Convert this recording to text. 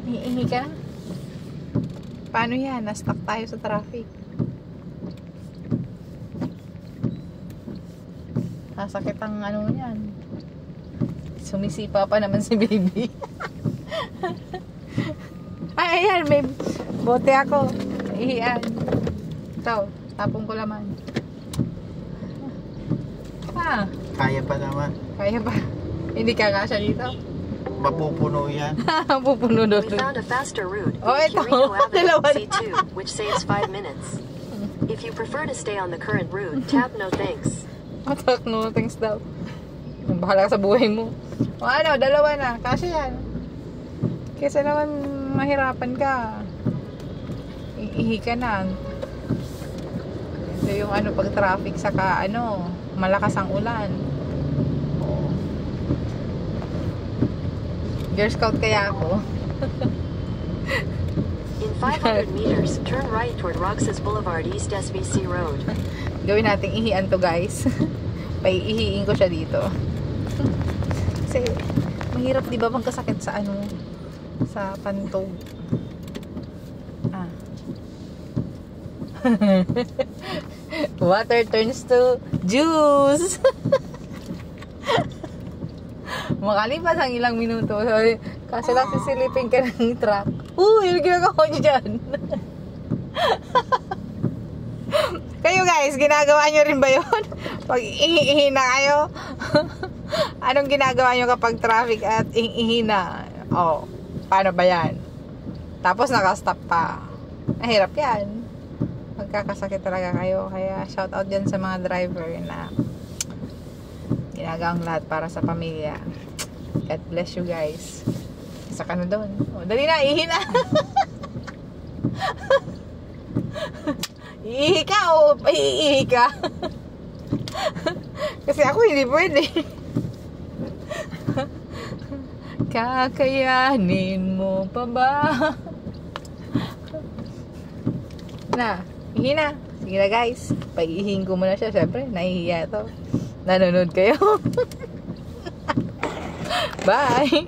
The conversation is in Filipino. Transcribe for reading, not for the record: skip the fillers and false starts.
Iihi ka na? Paano yan? Na-stuck tayo sa traffic. Sasakit ang ano yan. Sumisipa pa naman si baby. Ay, ayan, may bote ako. Ihian. Ito, tapong ko laman. Kaya pa naman. Kaya pa. Hindi ka kasya dito. Mapupuno yan. Mapupuno doon. We found a faster route. Oh, ito. Avenue C2, which saves 5 minutes. If you prefer to stay on the current route, tap no thanks. Matak no thanks daw. Bahala ka sa buhay mo. O ano, dalawa na. Kasi yan. Kesa naman mahirapan ka. Iihi ka na. Ito yung ano, pag traffic saka ano, malakas ang ulan. Oh. Girl Scout kaya ako. In 500 meters, turn right toward Roxas Boulevard East SVC Road. Gawin nating ihian to, guys. Paiihiin ko siya dito. Kasi mahirap, di ba, magkasakit sa ano, sa pantog. Water turns to juice. Makalipas ang ilang minuto, kasi lang sisilipin ka ng truck. Yung ginagawa nyo dyan. Kayo guys, ginagawa nyo rin ba yun? Pag ihi na kayo? Anong ginagawa nyo kapag traffic at ihi na? Oh, paano ba yan? Tapos nakastop pa. Mahirap yan. Magkakasakit talaga kayo. Kaya shout out dyan sa mga driver na ginagawang lahat para sa pamilya. God bless you guys. Isa ka na doon. Oh, dali na, ihi na. Ihi ka o iihi ka? Kasi ako hindi pwede. Kakayanin mo pa ba? Na, ihi na. Sige na guys. Pag-ihihin ko muna siya. Siyempre, nahihiya to. Nanonood kayo. Bye!